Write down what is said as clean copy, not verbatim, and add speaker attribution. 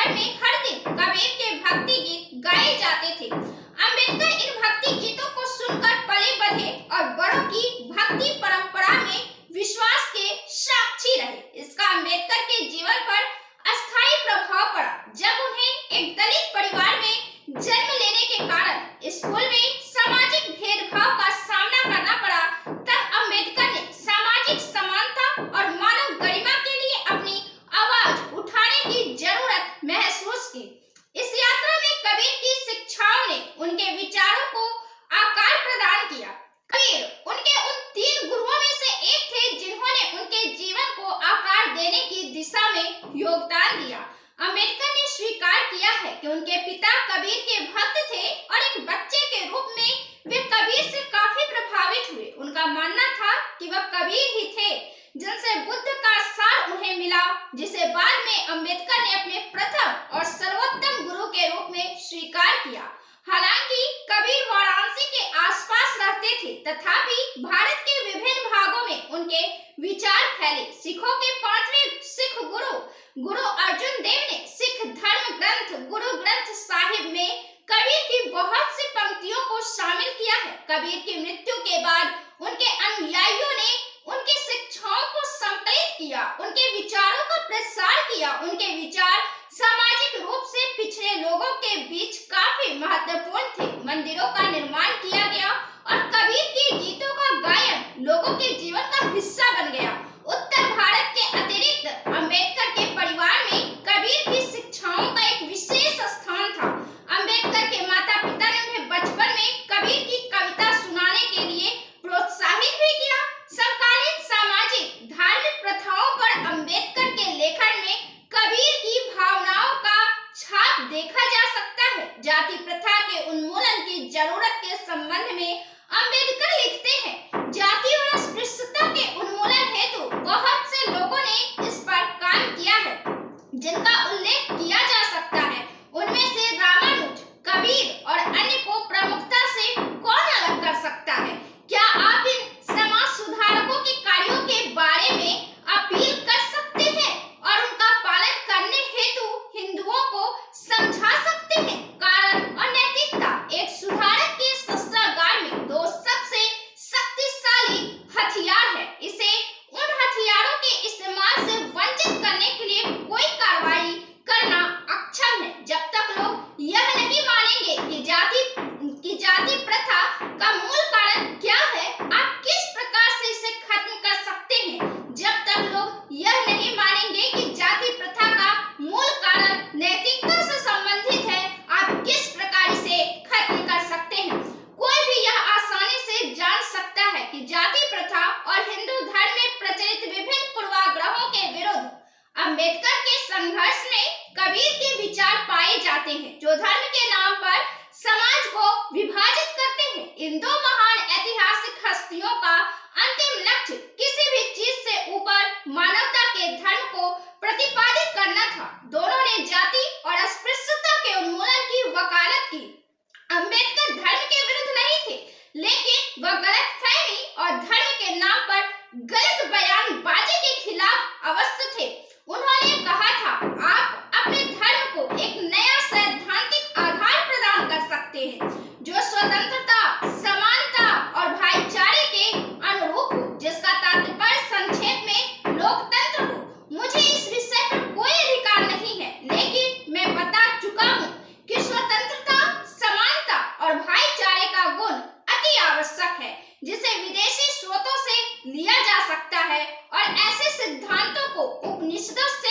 Speaker 1: घर में हर दिन कबीर के भक्ति गीत गाए जाते थे। अम्बेडकर इन भक्ति गीतों को सुनकर पले बढ़े और बड़ों की भक्ति परंपरा में विश्वास के साक्षी रहे। इसका अम्बेडकर के जीवन पर अस्थायी प्रभाव पड़ा। जब उन्हें एक दलित परिवार में जन्म लेने के कारण स्कूल में सामाजिक भेदभाव का सामना करना पड़ा, तब अम्बेडकर ने सामाजिक समानता और मानव गरिमा के लिए अपनी आवाज उठाने की जरूरत महसूस की। इस यात्रा में कबीर की शिक्षाओं ने उनके विचारों को आकार प्रदान किया। कबीर उनके उन 3 गुरुओं में से एक थे जिन्होंने उनके जीवन को आकार देने की दिशा में योगदान दिया। अम्बेडकर ने स्वीकार किया है कि उनके पिता कबीर के भक्त थे और एक बच्चे के रूप में वे कबीर से काफी प्रभावित हुए। उनका मानना था कि वह कबीर ही थे जिनसे बुद्ध का सार उन्हें मिला, जिसे बाद में अम्बेडकर ने अपने प्रथम और सर्वोत्तम गुरु के रूप में स्वीकार किया। हालांकि कबीर वाराणसी के आसपास रहते थे, तथापि भारत के विभिन्न भागों में उनके विचार फैले। सिखों के 5वें सिख गुरु अर्जुन देव ने सिख धर्म ग्रंथ गुरु ग्रंथ साहिब में कबीर की बहुत सी पंक्तियों को शामिल किया है। कबीर की मृत्यु के बाद उनके अनुयायियों ने उनकी शिक्षाओं को संकलित किया, उनके विचारों का प्रसार किया। उनके विचार सामाजिक रूप से पिछड़े लोगों के बीच काफी महत्वपूर्ण थे। मंदिरों का निर्माण किया गया और कबीर के गीतों का गायन लोगों के जीवन का हिस्सा बन गया। उत्तर भारत के अतिरिक्त अम्बेडकर के परिवार में कबीर की शिक्षाओं का एक विशेष स्थान था। अम्बेडकर के माता पिता ने उन्हें बचपन में कबीर की कविता सुनाने के लिए प्रोत्साहित भी किया। समकालीन सामाजिक धार्मिक प्रथाओं पर अम्बेडकर के लेखन में कबीर की भावनाओं का छाप देखा जा सकता है। जाति प्रथा के उन्मूलन की जरूरत के संबंध में अम्बेडकर लिखते हैं, जाति और अस्पृश्यता के उन्मूलन हेतु बहुत से लोगों ने इस पर काम किया है, जिनका उल्लेख किया जा सकता है। उनमें से रामानुज, कबीर और अन्य को प्रमुखता से कौन अलग कर सकता है? क्या आप इन समाज सुधारकों के कार्यों के बारे में अपील कर सकते हैं और उनका पालन करने हेतु हिंदुओं को समझा सकते हैं? कारण और नैतिकता। एक सुधारक के शस्त्रागार में 2 सबसे शक्तिशाली हथियार है। इसे उन हथियारों के इस्तेमाल से वंचित करने के लिए कोई कार्रवाई करना अक्षम है। जब तक लोग यह नहीं मानेंगे कि जाति प्रथा का मूल कारण क्या है, आप किस प्रकार से इसे खत्म कर सकते हैं? जब तक लोग यह नहीं मानेंगे कि जाति प्रथा का मूल कारण नैतिकता से संबंधित है, आप किस प्रकार इसे खत्म कर सकते हैं? कोई भी यह आसानी से जान सकता है कि जाति प्रथा और हिंदू धर्म में प्रचलित विभिन्न पूर्वाग्रहों के विरुद्ध अम्बेडकर के संघर्ष में कबीर के विचार पाए जाते हैं, जो धर्म के नाम पर समाज को विभाजित करते हैं। इन 2 महान ऐतिहासिक हस्तियों का अंतिम लक्ष्य किसी भी चीज से ऊपर मानवता के धर्म को प्रतिपादित करना था। दोनों ने जाति और अस्पृश्यता के उन्मूलन की वकालत की। अम्बेडकर धर्म के विरुद्ध नहीं थे, लेकिन वह गलतफहमी और धर्म के नाम पर गलत बयानबाजी के खिलाफ अवश्य थे। उन्होंने कहा था, आप अपने धर्म को एक नया सैद्धांतिक आधार प्रदान कर सकते हैं, जो स्वतंत्रता, समानता और भाईचारे के अनुरूप हो, जिसका तात्पर्य संक्षेप में लोकतंत्र हो। मुझे इस विषय पर कोई अधिकार नहीं है, लेकिन मैं बता चुका हूँ कि स्वतंत्रता, समानता और भाईचारे का गुण अति आवश्यक है, जिसे विदेशी स्रोतों से लिया जा सकता है और ऐसे सिद्धांतों को उपनिषदों से